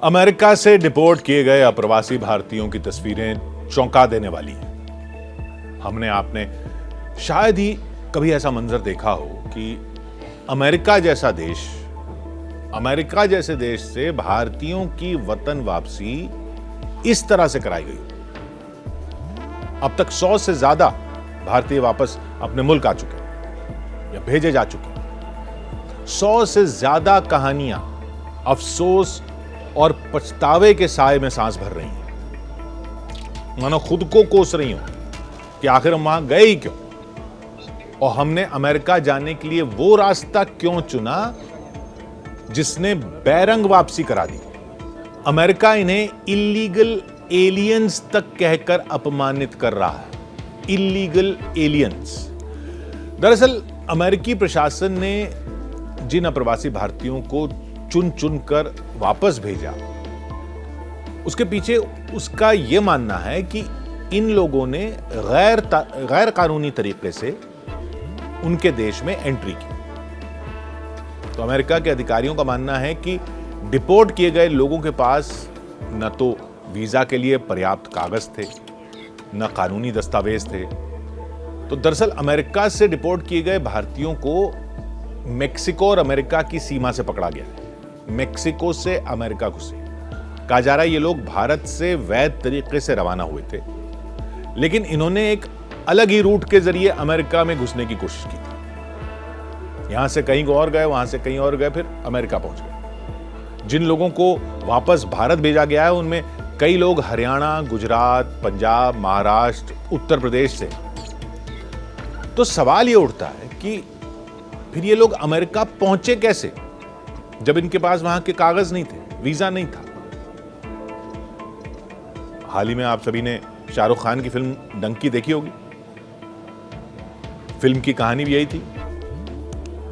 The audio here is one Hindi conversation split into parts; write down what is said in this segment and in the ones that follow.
अमेरिका से डिपोर्ट किए गए अप्रवासी भारतीयों की तस्वीरें चौंका देने वाली हैं। हमने आपने शायद ही कभी ऐसा मंजर देखा हो कि अमेरिका जैसे देश से भारतीयों की वतन वापसी इस तरह से कराई गई। अब तक 100 से ज्यादा भारतीय वापस अपने मुल्क आ चुके हैं या भेजे जा चुके हैं। 100 से ज्यादा कहानियां अफसोस और पछतावे के साए में सांस भर रही हैं, मानो खुद को कोस रही हूं कि आखिर हम वहां गए ही क्यों, और हमने अमेरिका जाने के लिए वो रास्ता क्यों चुना जिसने बैरंग वापसी करा दी। अमेरिका इन्हें इल्लीगल एलियंस तक कहकर अपमानित कर रहा है। Illegal aliens. दरअसल अमेरिकी प्रशासन ने जिन अप्रवासी भारतीयों को चुन चुन कर वापस भेजा, उसके पीछे उसका यह मानना है कि इन लोगों ने गैर कानूनी तरीके से उनके देश में एंट्री की। तो अमेरिका के अधिकारियों का मानना है कि डिपोर्ट किए गए लोगों के पास न तो वीजा के लिए पर्याप्त कागज थे, न कानूनी दस्तावेज थे। तो दरअसल अमेरिका से डिपोर्ट किए गए भारतीयों को मेक्सिको और अमेरिका की सीमा से पकड़ा गया है। मेक्सिको से अमेरिका घुसे। कहा जा रहा है ये लोग भारत से वैध तरीके से रवाना हुए थे, लेकिन इन्होंने एक अलग ही रूट के जरिए अमेरिका में घुसने की कोशिश की थी। यहां से कहीं और गए, वहां से कहीं और गए, फिर अमेरिका पहुंच गए। जिन लोगों को वापस भारत भेजा गया है उनमें कई लोग हरियाणा, गुजरात, पंजाब, महाराष्ट्र, उत्तर प्रदेश से। तो सवाल यह उठता है कि फिर ये लोग अमेरिका पहुंचे कैसे जब इनके पास वहां के कागज नहीं थे, वीजा नहीं था। हाल ही में आप सभी ने शाहरुख खान की फिल्म डंकी देखी होगी। फिल्म की कहानी भी यही थी,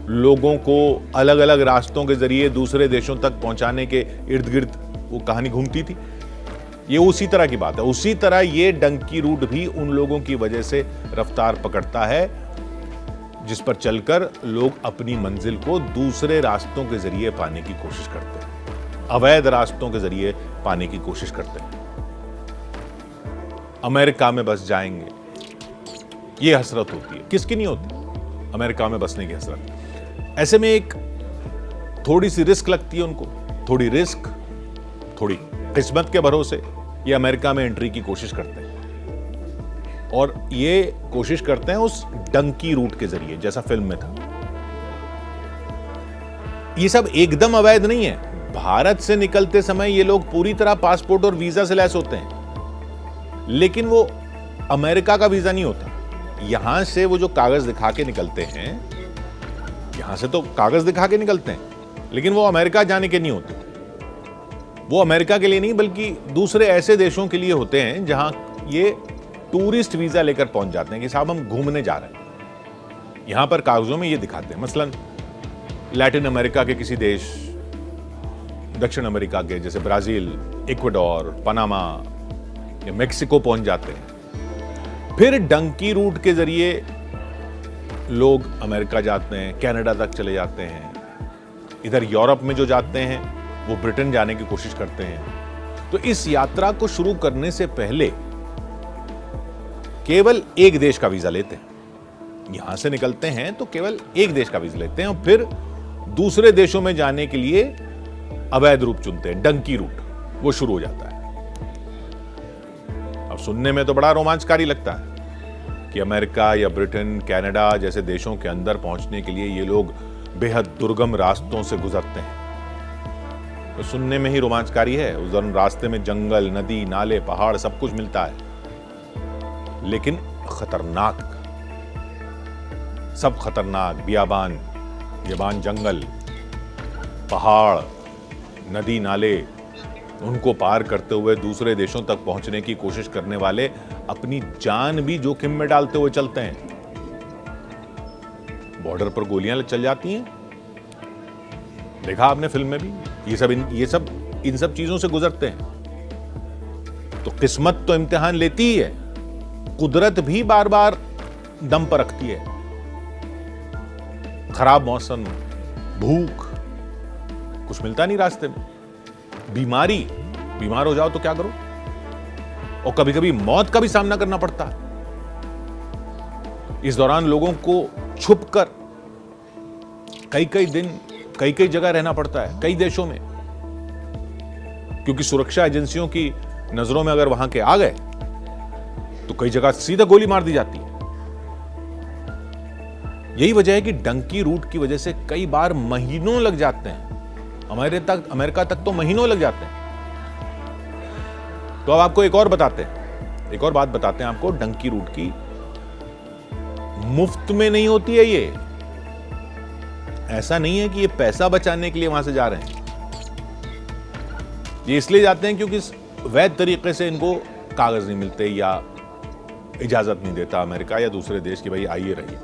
लोगों को अलग अलग रास्तों के जरिए दूसरे देशों तक पहुंचाने के इर्द गिर्द वो कहानी घूमती थी। ये उसी तरह की बात है। उसी तरह ये डंकी रूट भी उन लोगों की वजह से रफ्तार पकड़ता है जिस पर चलकर लोग अपनी मंजिल को दूसरे रास्तों के जरिए पाने की कोशिश करते हैं, अवैध रास्तों के जरिए पाने की कोशिश करते हैं। अमेरिका में बस जाएंगे, ये हसरत होती है। किसकी नहीं होती अमेरिका में बसने की हसरत। ऐसे में एक थोड़ी सी रिस्क लगती है उनको, थोड़ी रिस्क, थोड़ी किस्मत के भरोसे ये अमेरिका में एंट्री की कोशिश करते हैं, और ये कोशिश करते हैं उस डंकी रूट के जरिए जैसा फिल्म में था। ये सब एकदम अवैध नहीं है। भारत से निकलते समय ये लोग पूरी तरह पासपोर्ट और वीजा से लैस होते हैं, लेकिन वो अमेरिका का वीजा नहीं होता। यहां से वो जो कागज दिखा के निकलते हैं, यहां से तो कागज दिखा के निकलते हैं, लेकिन वो अमेरिका जाने के नहीं होते। वो अमेरिका के लिए नहीं बल्कि दूसरे ऐसे देशों के लिए होते हैं जहां ये टूरिस्ट वीजा लेकर पहुंच जाते हैं कि साहब हम घूमने जा रहे हैं। यहां पर कागजों में ये दिखाते हैं, मसलन लैटिन अमेरिका के किसी देश, दक्षिण अमेरिका के जैसे ब्राजील, इक्वाडोर, पनामा या मेक्सिको पहुंच जाते हैं। फिर डंकी रूट के जरिए लोग अमेरिका जाते हैं, कनाडा तक चले जाते हैं। इधर यूरोप में जो जाते हैं वो ब्रिटेन जाने की कोशिश करते हैं। तो इस यात्रा को शुरू करने से पहले केवल एक देश का वीजा लेते हैं। यहां से निकलते हैं तो केवल एक देश का वीजा लेते हैं, और फिर दूसरे देशों में जाने के लिए अवैध रूट चुनते हैं। डंकी रूट वो शुरू हो जाता है। अब सुनने में तो बड़ा रोमांचकारी लगता है कि अमेरिका या ब्रिटेन, कनाडा जैसे देशों के अंदर पहुंचने के लिए ये लोग बेहद दुर्गम रास्तों से गुजरते हैं। तो सुनने में ही रोमांचकारी है। उस दौरान रास्ते में जंगल, नदी, नाले, पहाड़ सब कुछ मिलता है, लेकिन खतरनाक, सब खतरनाक। बियाबान, जंगल, पहाड़, नदी, नाले, उनको पार करते हुए दूसरे देशों तक पहुंचने की कोशिश करने वाले अपनी जान भी जोखिम में डालते हुए चलते हैं। बॉर्डर पर गोलियां चल जाती हैं, देखा आपने फिल्म में भी। इन सब चीजों से गुजरते हैं। तो किस्मत तो इम्तिहान लेती ही है, कुदरत भी बार बार दम पर रखती है। खराब मौसम, भूख, कुछ मिलता नहीं रास्ते में, बीमार हो जाओ तो क्या करो, और कभी कभी मौत का भी सामना करना पड़ता है। इस दौरान लोगों को छुपकर कई दिन कई जगह रहना पड़ता है, कई देशों में, क्योंकि सुरक्षा एजेंसियों की नजरों में अगर वहां के आ गए तो कई जगह सीधा गोली मार दी जाती है। यही वजह है कि डंकी रूट की वजह से कई बार महीनों लग जाते हैं, अमेरिका तक तो महीनों लग जाते हैं। तो अब आपको एक और बात बताते हैं आपको, डंकी रूट की मुफ्त में नहीं होती है। ये ऐसा नहीं है कि ये पैसा बचाने के लिए वहां से जा रहे हैं। ये इसलिए जाते हैं क्योंकि वैध तरीके से इनको कागज नहीं मिलते या इजाजत नहीं देता अमेरिका या दूसरे देश की भाई आइए रहिए।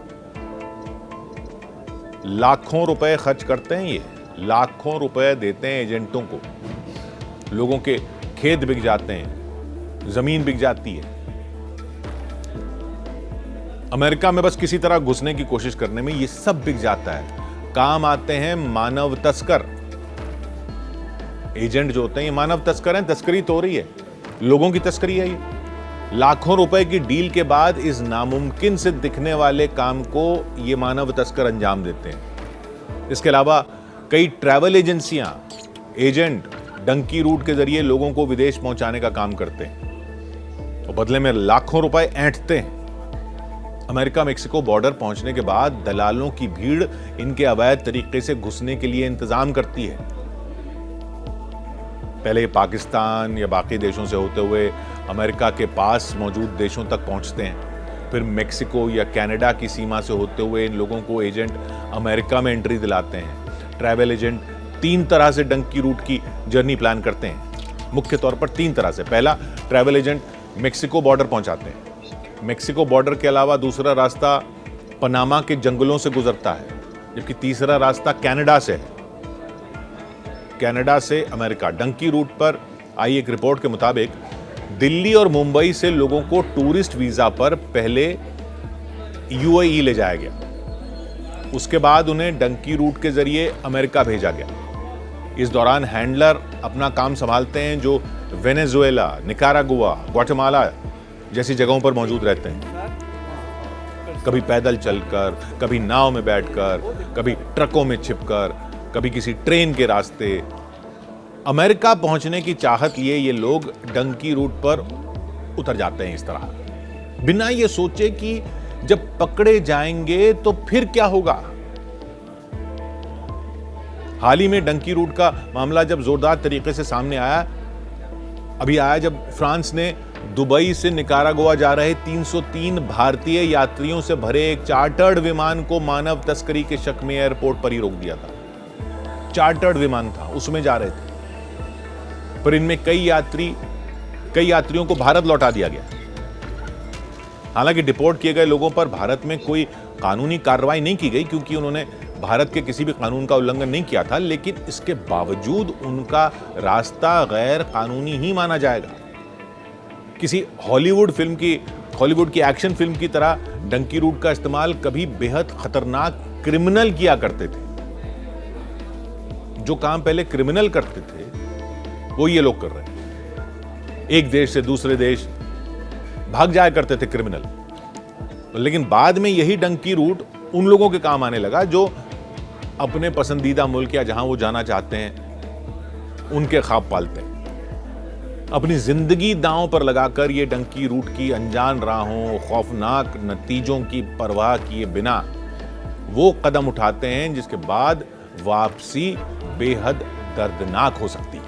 लाखों रुपए खर्च करते हैं, ये लाखों रुपए देते हैं एजेंटों को, लोगों के खेत बिक जाते हैं, जमीन बिक जाती है। अमेरिका में बस किसी तरह घुसने की कोशिश करने में ये सब बिक जाता है। काम आते हैं मानव तस्कर। एजेंट जो होते हैं ये मानव तस्कर हैं, तस्करी तो हो रही है, लोगों की तस्करी है ये। लाखों रुपए की डील के बाद इस नामुमकिन से दिखने वाले काम को ये मानव तस्कर अंजाम देते हैं। इसके अलावा कई ट्रैवल एजेंसियां, एजेंट डंकी रूट के जरिए लोगों को विदेश पहुंचाने का काम करते हैं और बदले में लाखों रुपए ऐंठते हैं। अमेरिका मेक्सिको बॉर्डर पहुंचने के बाद दलालों की भीड़ इनके अवैध तरीके से घुसने के लिए इंतजाम करती है। पहले पाकिस्तान या बाकी देशों से होते हुए अमेरिका के पास मौजूद देशों तक पहुंचते हैं, फिर मेक्सिको या कनाडा की सीमा से होते हुए इन लोगों को एजेंट अमेरिका में एंट्री दिलाते हैं। ट्रैवल एजेंट 3 तरह से डंकी रूट की जर्नी प्लान करते हैं, मुख्य तौर पर 3 तरह से। पहला, ट्रैवल एजेंट मेक्सिको बॉर्डर पहुंचाते हैं। मेक्सिको बॉर्डर के अलावा दूसरा रास्ता पनामा के जंगलों से गुजरता है, जबकि तीसरा रास्ता कनाडा से है, कनाडा से अमेरिका। डंकी रूट पर आई एक रिपोर्ट के मुताबिक दिल्ली और मुंबई से लोगों को टूरिस्ट वीजा पर पहले यूएई ले जाया गया, उसके बाद उन्हें डंकी रूट के जरिए अमेरिका भेजा गया। इस दौरान हैंडलर अपना काम संभालते हैं जो वेनेजुएला, निकारागुआ, ग्वाटेमाला जैसी जगहों पर मौजूद रहते हैं। कभी पैदल चलकर, कभी नाव में बैठकर, कभी ट्रकों में छिपकर, कभी किसी ट्रेन के रास्ते। अमेरिका पहुंचने की चाहत लिए ये लोग डंकी रूट पर उतर जाते हैं इस तरह, बिना ये सोचे कि जब पकड़े जाएंगे तो फिर क्या होगा। हाल ही में डंकी रूट का मामला जब जोरदार तरीके से सामने आया, जब फ्रांस ने दुबई से निकारागुआ जा रहे 303 भारतीय यात्रियों से भरे एक चार्टर्ड विमान को मानव तस्करी के शक में एयरपोर्ट पर ही रोक दिया था। चार्टर्ड विमान था, उसमें जा रहे थे, पर इनमें कई यात्रियों को भारत लौटा दिया गया। हालांकि डिपोर्ट किए गए लोगों पर भारत में कोई कानूनी कार्रवाई नहीं की गई, क्योंकि उन्होंने भारत के किसी भी कानून का उल्लंघन नहीं किया था, लेकिन इसके बावजूद उनका रास्ता गैर कानूनी ही माना जाएगा। किसी हॉलीवुड की एक्शन फिल्म की तरह डंकी रूट का इस्तेमाल कभी बेहद खतरनाक क्रिमिनल किया करते थे। जो काम पहले क्रिमिनल करते थे वो ये लोग कर रहे हैं। एक देश से दूसरे देश भाग जाया करते थे क्रिमिनल, लेकिन बाद में यही डंकी रूट उन लोगों के काम आने लगा जो अपने पसंदीदा मुल्क या जहां वो जाना चाहते हैं उनके ख्वाब पालते हैं। अपनी जिंदगी दांव पर लगाकर ये डंकी रूट की अनजान राहों, खौफनाक नतीजों की परवाह किए बिना वो कदम उठाते हैं जिसके बाद वापसी बेहद दर्दनाक हो सकती है।